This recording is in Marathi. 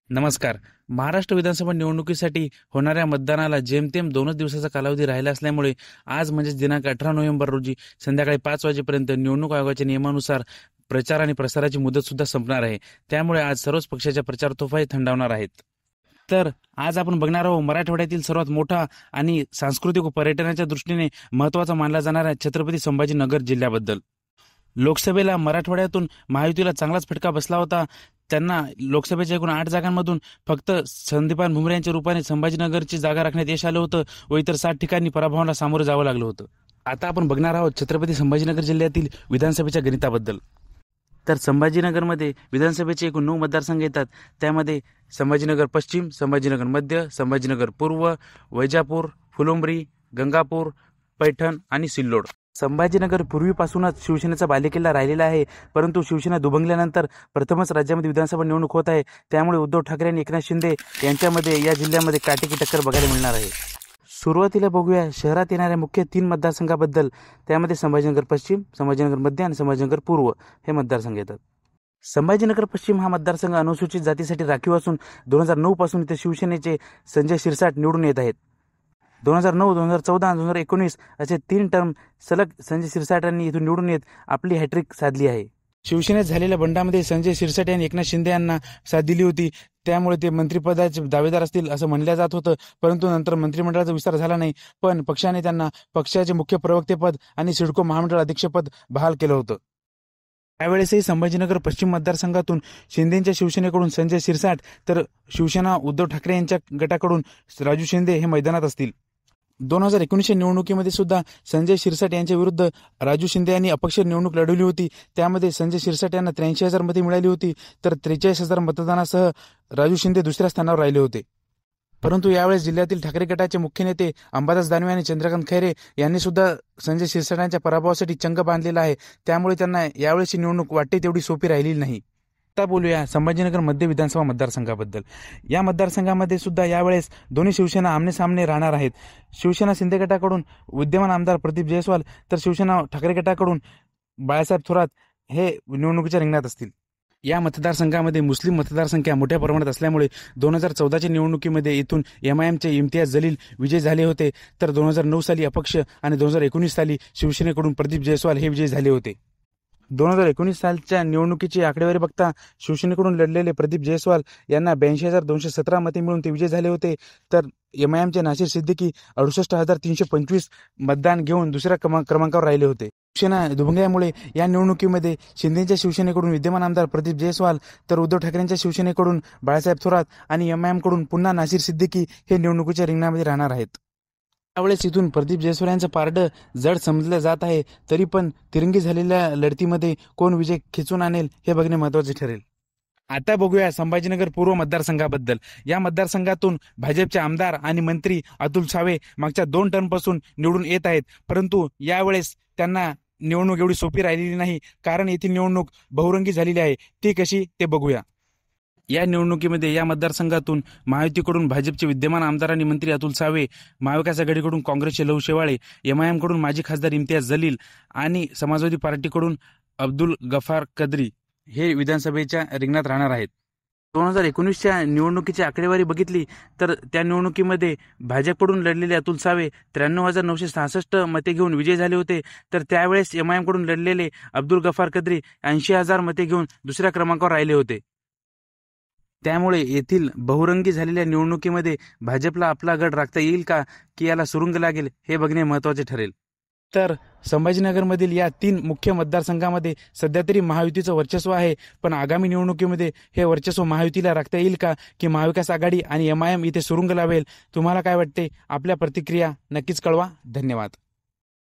नमस्कार. महाराष्ट्र विधानसभा निवडणुकीसाठी होणाऱ्या मतदानाला जेमतेम 2च दिवसाचा कालावधी राहिला असल्यामुळे आज म्हणजेच दिनांक 18 नोव्हेंबर रोजी संध्याकाळी 5 वाजेपर्यंत निवडणूक आयोगाच्या नियमानुसार प्रचार आणि प्रसाराची मुदत सुद्धा संपणार आहे. त्यामुळे आज सर्वच पक्षाच्या प्रचार तोफाही थंडावणार आहेत. तर आज आपण बघणार आहोत मराठवाड्यातील सर्वात मोठा आणि सांस्कृतिक व पर्यटनाच्या दृष्टीने महत्त्वाचा मानला जाणाऱ्या छत्रपती संभाजीनगर जिल्ह्याबद्दल. लोकसभेला मराठवाड्यातून महायुतीला चांगलाच फटका बसला होता. त्यांना लोकसभेच्या एकूण 8 जागांमधून फक्त संदीपान भुमरे यांच्या रूपाने संभाजीनगरची जागा राखण्यात यश आलं होतं व इतर 7 ठिकाणी पराभवाला सामोरं जावं लागलं होतं. आता आपण बघणार आहोत छत्रपती संभाजीनगर जिल्ह्यातील विधानसभेच्या गणिताबद्दल. तर संभाजीनगरमध्ये विधानसभेचे एकूण 9 मतदारसंघ येतात. त्यामध्ये संभाजीनगर पश्चिम, संभाजीनगर मध्य, संभाजीनगर पूर्व, वैजापूर, फुलंब्री, गंगापूर, पैठण आणि सिल्लोड. संभाजीनगर पूर्वीपासूनच शिवसेनेचा बालेकिल्ला राहिलेला आहे, परंतु शिवसेना दुभंगल्यानंतर प्रथमच राज्यामध्ये विधानसभा निवडणूक होत आहे. त्यामुळे उद्धव ठाकरे आणि एकनाथ शिंदे यांच्यामध्ये या जिल्ह्यामध्ये काटेकी टक्कर बघायला मिळणार आहे. सुरुवातीला बघूया शहरात येणाऱ्या मुख्य 3 मतदारसंघाबद्दल. त्यामध्ये संभाजीनगर पश्चिम, संभाजीनगर मध्य आणि संभाजीनगर पूर्व हे मतदारसंघ येतात. संभाजीनगर पश्चिम हा मतदारसंघ अनुसूचित जातीसाठी राखीव असून 2009 पासून इथे शिवसेनेचे संजय शिरसाट निवडून येत आहेत. 2009, 2014 आणि 2019 असे 3 टर्म सलग संजय शिरसाट यांनी इथून निवडून येत आपली हॅट्रिक साधली आहे. शिवसेनेत झालेल्या बंडामध्ये संजय शिरसाट यांनी एकनाथ शिंदे यांना साथ दिली होती. त्यामुळे ते मंत्रिपदाचे दावेदार असतील असं म्हणलं जात होतं, परंतु नंतर मंत्रिमंडळाचा विस्तार झाला नाही. पण पक्षाने त्यांना पक्षाचे मुख्य प्रवक्तेपद आणि सिडको महामंडळ अध्यक्षपद बहाल केलं होतं. त्यावेळेसही संभाजीनगर पश्चिम मतदारसंघातून शिंदेच्या शिवसेनेकडून संजय शिरसाट तर शिवसेना उद्धव ठाकरे यांच्या गटाकडून राजू शिंदे हे मैदानात असतील. 2019च्या निवडणुकीमध्ये सुद्धा संजय शिरसाट यांच्या विरुद्ध राजू शिंदे यांनी अपक्ष निवडणूक लढवली होती. त्यामध्ये संजय शिरसाट यांना 83,000 मते मिळाली होती, तर 43,000 मतदानासह राजू शिंदे दुसऱ्या स्थानावर राहिले होते. परंतु यावेळेस जिल्ह्यातील ठाकरे गटाचे मुख्य नेते अंबादास दानवे आणि चंद्रकांत खैरे यांनी सुद्धा संजय शिरसाट यांच्या पराभवासाठी चंग बांधलेला आहे. त्यामुळे त्यांना यावेळेसची निवडणूक वाटते तेवढी सोपी राहिलेली नाही. आता बोलूया संभाजीनगर मध्य विधानसभा मतदारसंघाबद्दल. या मतदारसंघामध्ये सुद्धा यावेळेस दोन्ही शिवसेना आमनेसामने राहणार आहेत. शिवसेना शिंदे गटाकडून विद्यमान आमदार प्रदीप जयस्वाल तर शिवसेना ठाकरे गटाकडून बाळासाहेब थोरात हे निवडणुकीच्या रिंगणात असतील. या मतदारसंघामध्ये मुस्लिम मतदारसंख्या मोठ्या प्रमाणात असल्यामुळे 2014च्या निवडणुकीमध्ये इथून MIMचे इम्तियाज जलील विजय झाले होते, तर 2009 साली अपक्ष आणि 2019 साली शिवसेनेकडून प्रदीप जयस्वाल हे विजयी झाले होते. 2019 सालच्या निवडणुकीची आकडेवारी बघता शिवसेनेकडून लढलेले प्रदीप जयस्वाल यांना 82,217 मते मिळून ते विजय झाले होते, तर MIMचे नासिर सिद्दीकी 68,325 मतदान घेऊन दुसऱ्या क्रमांकावर राहिले होते. शिवसेना दुभंगल्यामुळे या निवडणुकीमध्ये शिंदेच्या शिवसेनेकडून विद्यमान आमदार प्रदीप जयस्वाल तर उद्धव ठाकरेंच्या शिवसेनेकडून बाळासाहेब थोरात आणि MIMकडून पुन्हा नासिर सिद्दीकी हे निवडणुकीच्या रिंगणामध्ये राहणार आहेत. त्यावेळेस इथून प्रदीप जयस्वाल यांचं पारडं जड समजलं जात आहे, तरी पण तिरंगी झालेल्या लढतीमध्ये कोण विजय खेचून आणेल हे बघणे महत्त्वाचे ठरेल. आता बघूया संभाजीनगर पूर्व मतदारसंघाबद्दल. या मतदारसंघातून भाजपचे आमदार आणि मंत्री अतुल सावे मागच्या 2 टर्मपासून निवडून येत आहेत, परंतु यावेळेस त्यांना निवडणूक एवढी सोपी राहिलेली नाही, कारण येथील निवडणूक बहुरंगी झालेली आहे. ती कशी ते बघूया. या निवडणुकीमध्ये या मतदारसंघातून महायुतीकडून भाजपचे विद्यमान आमदार आणि मंत्री अतुल सावे, महाविकास आघाडीकडून काँग्रेसचे लहू शेवाळे, MIMकडून माजी खासदार इम्तियाज जलील आणि समाजवादी पार्टीकडून अब्दुल गफार कदरी हे विधानसभेच्या रिंगणात राहणार आहेत. 2019च्या निवडणुकीची आकडेवारी बघितली तर त्या निवडणुकीमध्ये भाजपकडून लढलेले अतुल सावे 93,966 मते घेऊन विजय झाले होते, तर त्यावेळेस MIMकडून लढलेले अब्दुल गफार कदरी 80,000 मते घेऊन दुसऱ्या क्रमांकावर राहिले होते. त्यामुळे येथील बहुरंगी झालेल्या निवडणुकीमध्ये भाजपला आपला गड राखता येईल का की याला सुरुंग लागेल हे बघणे महत्त्वाचे ठरेल. तर संभाजीनगरमधील या 3 मुख्य मतदारसंघामध्ये सध्या तरी महायुतीचं वर्चस्व आहे, पण आगामी निवडणुकीमध्ये हे वर्चस्व महायुतीला राखता येईल का की महाविकास आघाडी आणि MIM इथे सुरुंग लावेल? तुम्हाला काय वाटते? आपल्या प्रतिक्रिया नक्कीच कळवा. धन्यवाद.